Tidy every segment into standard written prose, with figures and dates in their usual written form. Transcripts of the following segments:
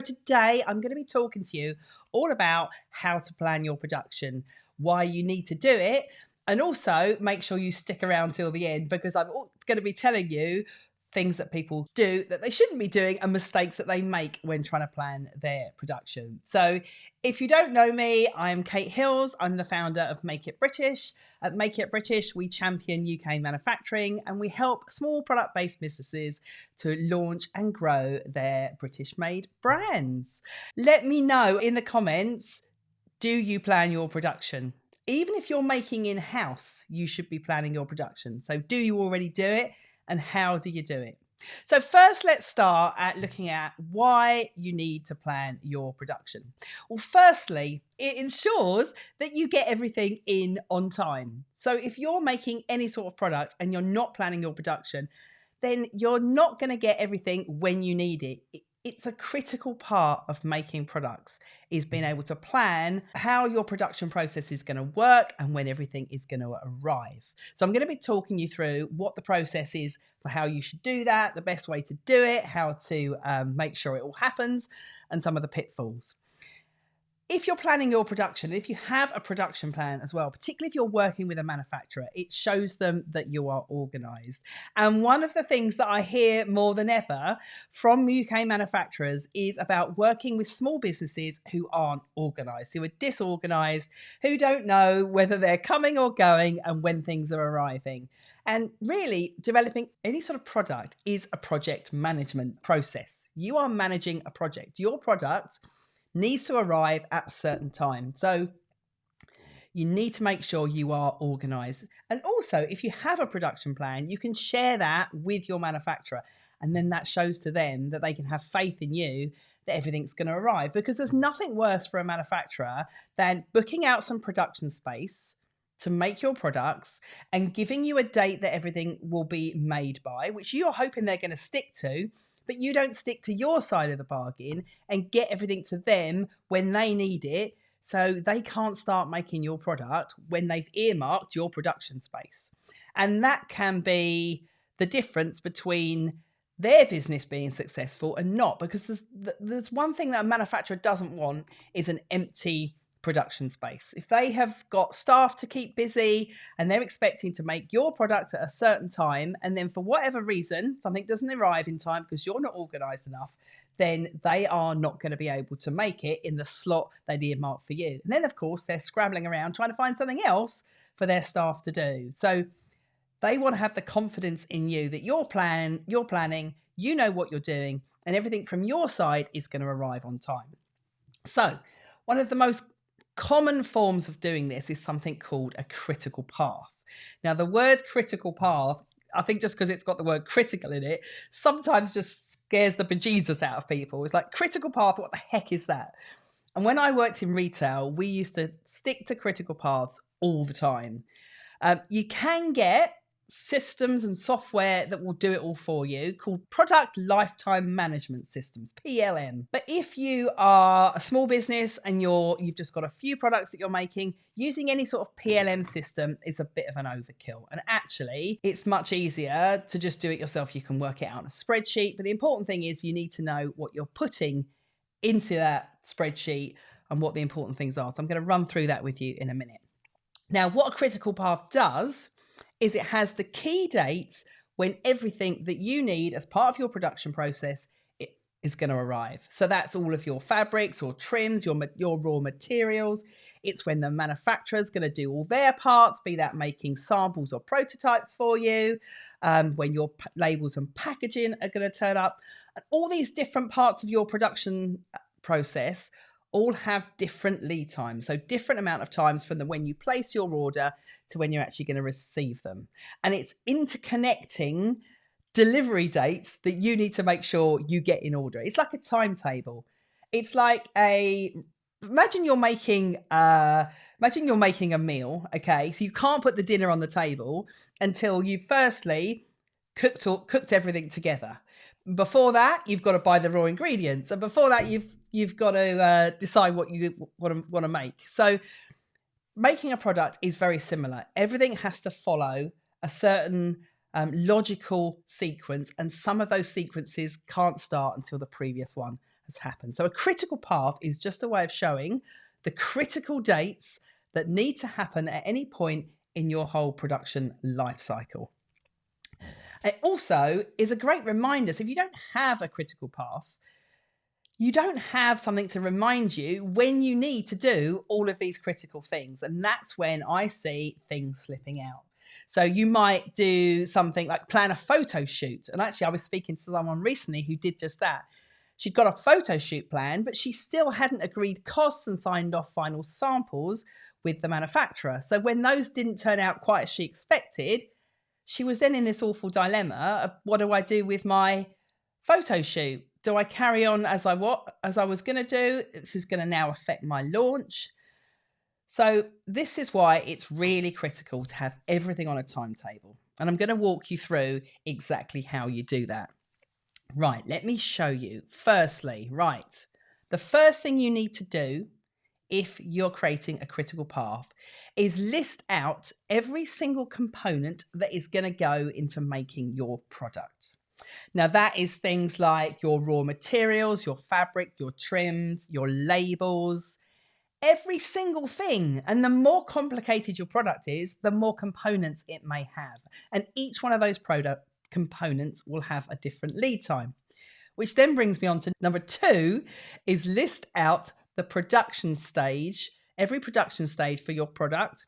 Today, I'm going to be talking to you all about how to plan your production, why you need to do it, and also make sure you stick around till the end because I'm going to be telling you things that people do that they shouldn't be doing and mistakes that they make when trying to plan their production. So, if you don't know me, I'm Kate Hills. I'm the founder of Make It British. At Make It British, we champion UK manufacturing and we help small product based businesses to launch and grow their British made brands. Let me know in the comments, do you plan your production? Even if you're making in house, you should be planning your production. So, do you already do it? And how do you do it? So, first, let's start at looking at why you need to plan your production. Well, firstly, it ensures that you get everything in on time. So, if you're making any sort of product and you're not planning your production, then you're not going to get everything when you need it. It's a critical part of making products is being able to plan how your production process is going to work and when everything is going to arrive. So I'm going to be talking you through what the process is for how you should do that, the best way to do it, how to make sure it all happens, and some of the pitfalls. If you're planning your production, if you have a production plan as well, particularly if you're working with a manufacturer, it shows them that you are organised. And one of the things that I hear more than ever from UK manufacturers is about working with small businesses who aren't organised, who are disorganised, who don't know whether they're coming or going and when things are arriving. And really, developing any sort of product is a project management process. You are managing a project. Your product needs to arrive at a certain time. So you need to make sure you are organized. And also, if you have a production plan, you can share that with your manufacturer. And then that shows to them that they can have faith in you that everything's going to arrive. Because there's nothing worse for a manufacturer than booking out some production space to make your products and giving you a date that everything will be made by, which you're hoping they're going to stick to, but you don't stick to your side of the bargain and get everything to them when they need it. So they can't start making your product when they've earmarked your production space. And that can be the difference between their business being successful and not, because there's one thing that a manufacturer doesn't want is an empty production space. If they have got staff to keep busy and they're expecting to make your product at a certain time, and then for whatever reason something doesn't arrive in time because you're not organized enough, then they are not going to be able to make it in the slot they'd earmarked for you. And then of course they're scrambling around trying to find something else for their staff to do. So they want to have the confidence in you that you're planning, you know what you're doing, and everything from your side is going to arrive on time. So one of the most common forms of doing this is something called a critical path. Now, the word critical path, I think just because it's got the word critical in it, sometimes just scares the bejesus out of people. It's like, critical path, what the heck is that? And when I worked in retail, we used to stick to critical paths all the time. You can get systems and software that will do it all for you called Product Lifetime Management Systems, PLM. But if you are a small business and you've just got a few products that you're making, using any sort of PLM system is a bit of an overkill. And actually, it's much easier to just do it yourself. You can work it out in a spreadsheet. But the important thing is you need to know what you're putting into that spreadsheet and what the important things are. So I'm going to run through that with you in a minute. Now, what a critical path does is it has the key dates when everything that you need as part of your production process is going to arrive. So that's all of your fabrics or trims, your raw materials. It's when the manufacturer's going to do all their parts, be that making samples or prototypes for you, when your labels and packaging are going to turn up. And all these different parts of your production process all have different lead times. So different amount of times from when you place your order to when you're actually going to receive them. And it's interconnecting delivery dates that you need to make sure you get in order. It's like a timetable. It's like imagine you're making a meal, okay? So you can't put the dinner on the table until you firstly cooked everything together. Before that, you've got to buy the raw ingredients. And before that, you've got to decide what you want to make. So making a product is very similar. Everything has to follow a certain logical sequence, and some of those sequences can't start until the previous one has happened. So a critical path is just a way of showing the critical dates that need to happen at any point in your whole production life cycle. It also is a great reminder. So if you don't have a critical path, you don't have something to remind you when you need to do all of these critical things. And that's when I see things slipping out. So you might do something like plan a photo shoot. And actually, I was speaking to someone recently who did just that. She'd got a photo shoot plan, but she still hadn't agreed costs and signed off final samples with the manufacturer. So when those didn't turn out quite as she expected, she was then in this awful dilemma of, what do I do with my photo shoot? Do I carry on as I was going to do? This is going to now affect my launch. So this is why it's really critical to have everything on a timetable. And I'm going to walk you through exactly how you do that. Right, let me show you. Firstly, right, the first thing you need to do if you're creating a critical path is list out every single component that is going to go into making your product. Now, that is things like your raw materials, your fabric, your trims, your labels, every single thing. And the more complicated your product is, the more components it may have. And each one of those product components will have a different lead time, which then brings me on to number 2 is list out the production stage, every production stage for your product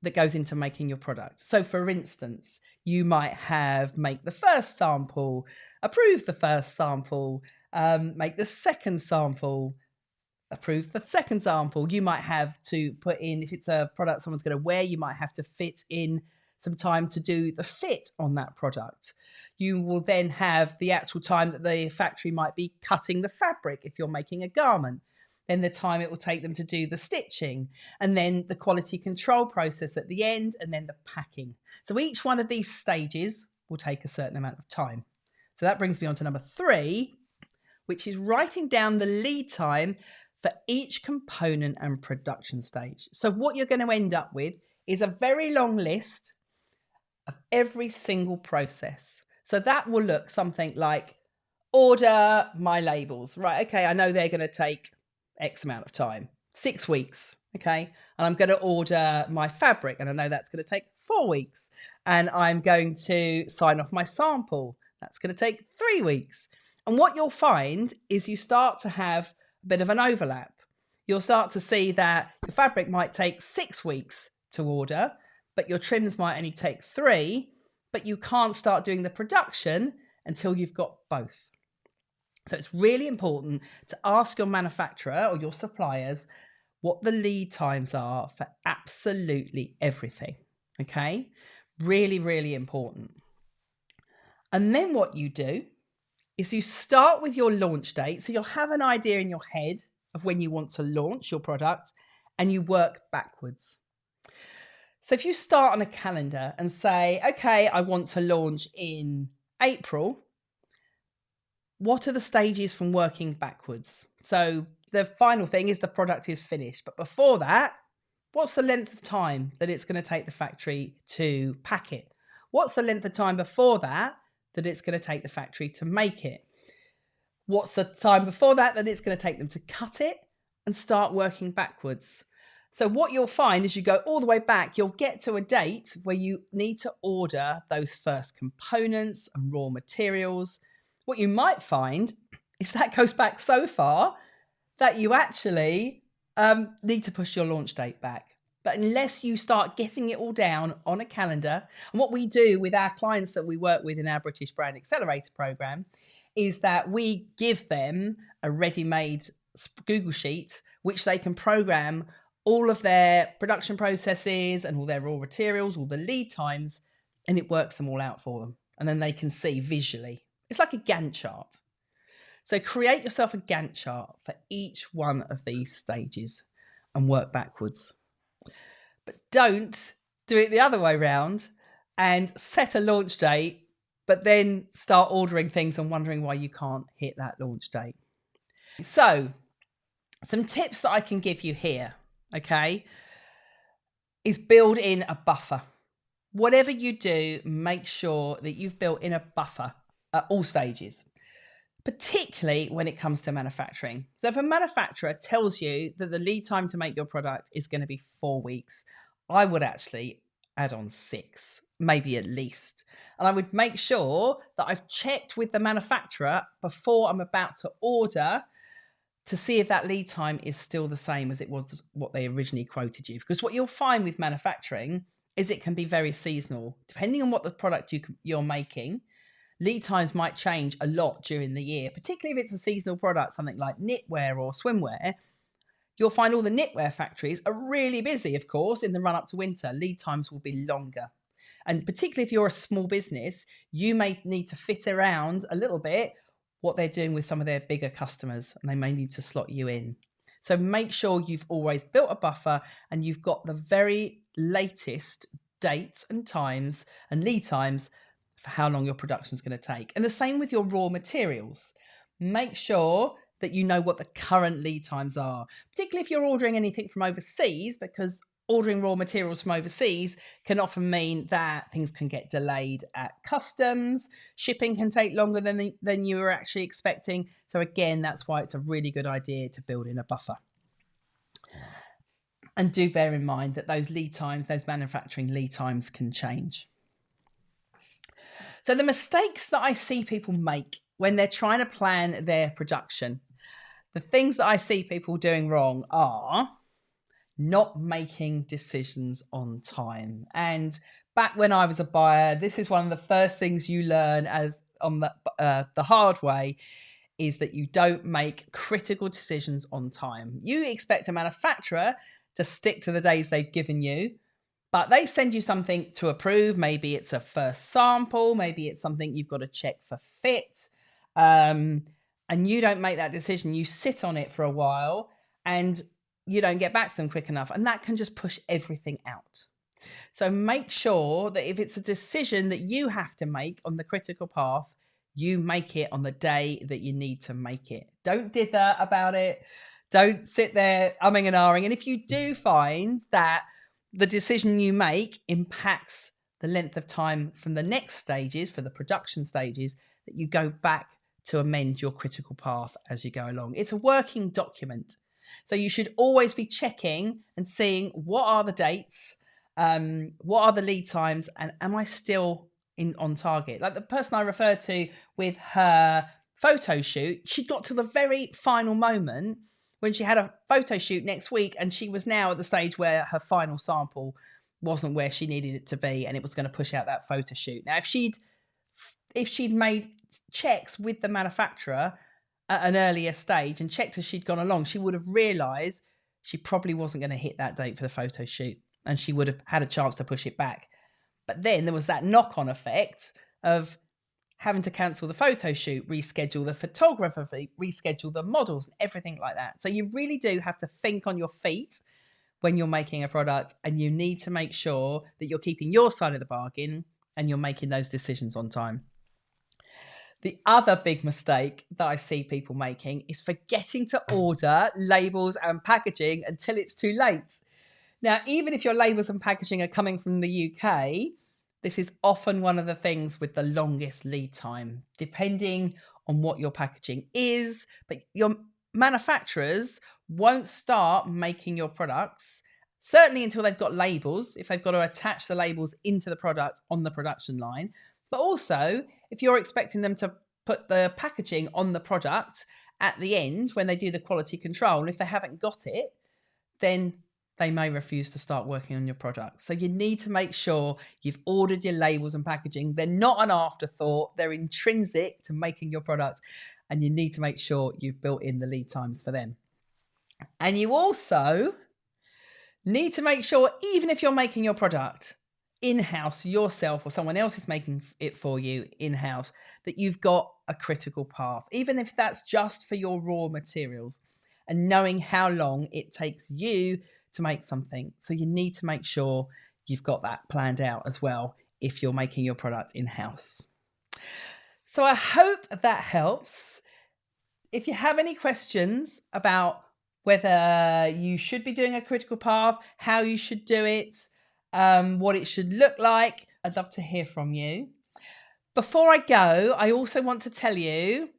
that goes into making your product. So for instance, you might have make the first sample, approve the first sample, make the second sample, approve the second sample. You might have to put in, if it's a product someone's going to wear, you might have to fit in some time to do the fit on that product. You will then have the actual time that the factory might be cutting the fabric if you're making a garment. Then the time it will take them to do the stitching, and then the quality control process at the end, and then the packing. So each one of these stages will take a certain amount of time. So that brings me on to number 3, which is writing down the lead time for each component and production stage. So what you're going to end up with is a very long list of every single process. So that will look something like order my labels. Right, okay, I know they're going to take X amount of time, 6 weeks, okay? And I'm going to order my fabric, and I know that's going to take 4 weeks. And I'm going to sign off my sample. That's going to take 3 weeks. And what you'll find is you start to have a bit of an overlap. You'll start to see that your fabric might take 6 weeks to order, but your trims might only take 3, but you can't start doing the production until you've got both. So it's really important to ask your manufacturer or your suppliers what the lead times are for absolutely everything. Okay? Really, really important. And then what you do is you start with your launch date. So you'll have an idea in your head of when you want to launch your product, and you work backwards. So if you start on a calendar and say, okay, I want to launch in April, what are the stages from working backwards? So the final thing is the product is finished. But before that, what's the length of time that it's going to take the factory to pack it? What's the length of time before that it's going to take the factory to make it? What's the time before that it's going to take them to cut it, and start working backwards? So what you'll find as you go all the way back, you'll get to a date where you need to order those first components and raw materials. What you might find is that goes back so far that you actually need to push your launch date back. But unless you start getting it all down on a calendar, and what we do with our clients that we work with in our British Brand Accelerator program is that we give them a ready-made Google Sheet, which they can program all of their production processes and all their raw materials, all the lead times, and it works them all out for them. And then they can see visually. It's like a Gantt chart. So create yourself a Gantt chart for each one of these stages and work backwards. But don't do it the other way around and set a launch date, but then start ordering things and wondering why you can't hit that launch date. So some tips that I can give you here, okay, is build in a buffer. Whatever you do, make sure that you've built in a buffer at all stages. particularly when it comes to manufacturing. So if a manufacturer tells you that the lead time to make your product is going to be 4 weeks, I would actually add on 6, maybe at least. And I would make sure that I've checked with the manufacturer before I'm about to order to see if that lead time is still the same as it was what they originally quoted you. Because what you'll find with manufacturing is it can be very seasonal. Depending on what the product you're making, lead times might change a lot during the year, particularly if it's a seasonal product, something like knitwear or swimwear. You'll find all the knitwear factories are really busy, of course, in the run up to winter. Lead times will be longer. And particularly if you're a small business, you may need to fit around a little bit what they're doing with some of their bigger customers, and they may need to slot you in. So make sure you've always built a buffer and you've got the very latest dates and times and lead times for how long your production is going to take. And the same with your raw materials. Make sure that you know what the current lead times are, particularly if you're ordering anything from overseas, because ordering raw materials from overseas can often mean that things can get delayed at customs. Shipping can take longer than you were actually expecting. So again, that's why it's a really good idea to build in a buffer. And do bear in mind that those lead times, those manufacturing lead times can change. So the mistakes that I see people make when they're trying to plan their production, the things that I see people doing wrong are not making decisions on time. And back when I was a buyer, this is one of the first things you learn as on the hard way, is that you don't make critical decisions on time. You expect a manufacturer to stick to the days they've given you, but they send you something to approve. Maybe it's a first sample, maybe it's something you've got to check for fit. And you don't make that decision. You sit on it for a while and you don't get back to them quick enough. And that can just push everything out. So make sure that if it's a decision that you have to make on the critical path, you make it on the day that you need to make it. Don't dither about it. Don't sit there umming and ahhing. And if you do find that the decision you make impacts the length of time from the next stages, for the production stages, that you go back to amend your critical path as you go along. It's a working document. So you should always be checking and seeing what are the dates, what are the lead times, and am I still on target? Like the person I referred to with her photo shoot, she got to the very final moment when she had a photo shoot next week, and she was now at the stage where her final sample wasn't where she needed it to be, and it was going to push out that photo shoot. Now, if she'd made checks with the manufacturer at an earlier stage and checked as she'd gone along, she would have realised she probably wasn't going to hit that date for the photo shoot, and she would have had a chance to push it back. But then there was that knock-on effect of having to cancel the photo shoot, reschedule the photographer, reschedule the models, everything like that. So you really do have to think on your feet when you're making a product, and you need to make sure that you're keeping your side of the bargain and you're making those decisions on time. The other big mistake that I see people making is forgetting to order labels and packaging until it's too late. Now, even if your labels and packaging are coming from the UK, this is often one of the things with the longest lead time, depending on what your packaging is. But your manufacturers won't start making your products, certainly until they've got labels, if they've got to attach the labels into the product on the production line. But also, if you're expecting them to put the packaging on the product at the end when they do the quality control, and if they haven't got it, then they may refuse to start working on your product. So you need to make sure you've ordered your labels and packaging. They're not an afterthought. They're intrinsic to making your product. And you need to make sure you've built in the lead times for them. And you also need to make sure, even if you're making your product in-house yourself or someone else is making it for you in-house, that you've got a critical path, even if that's just for your raw materials, and knowing how long it takes you to make something. So you need to make sure you've got that planned out as well if you're making your product in-house. So I hope that helps. If you have any questions about whether you should be doing a critical path, how you should do it, what it should look like, I'd love to hear from you. Before I go, I also want to tell you,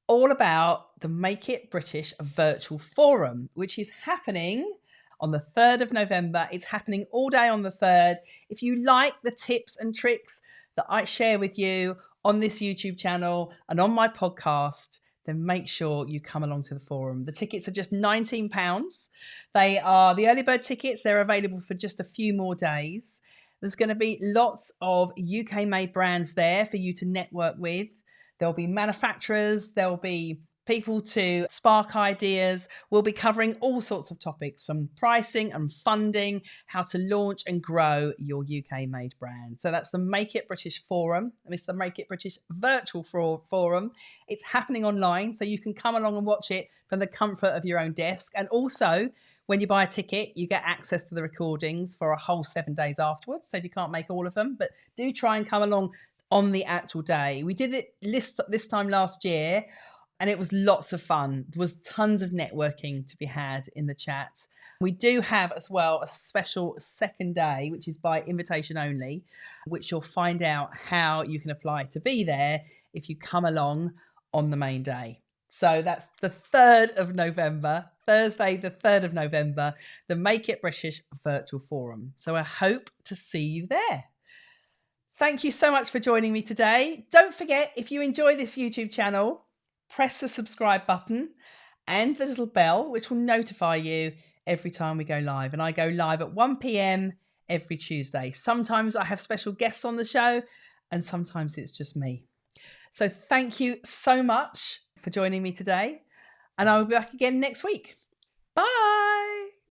all about the Make It British Virtual Forum, which is happening on the 3rd of November. It's happening all day on the 3rd. If you like the tips and tricks that I share with you on this YouTube channel and on my podcast, then make sure you come along to the forum. The tickets are just £19. They are the early bird tickets. They're available for just a few more days. There's going to be lots of UK made brands there for you to network with. There'll be manufacturers, there'll be people to spark ideas. We'll be covering all sorts of topics from pricing and funding, how to launch and grow your UK made brand. So that's the Make It British Forum, and it's the Make It British Virtual Forum. It's happening online, so you can come along and watch it from the comfort of your own desk. And also, when you buy a ticket, you get access to the recordings for a whole 7 days afterwards. So if you can't make all of them, but do try and come along on the actual day. We did it this time last year, and it was lots of fun. There was tons of networking to be had in the chat. We do have as well a special second day, which is by invitation only, which you'll find out how you can apply to be there if you come along on the main day. So that's the 3rd of November, Thursday, the 3rd of November, the Make It British Virtual Forum. So I hope to see you there. Thank you so much for joining me today. Don't forget, if you enjoy this YouTube channel, press the subscribe button and the little bell, which will notify you every time we go live. And I go live at 1 p.m. every Tuesday. Sometimes I have special guests on the show, and sometimes it's just me. So thank you so much for joining me today, and I will be back again next week. Bye.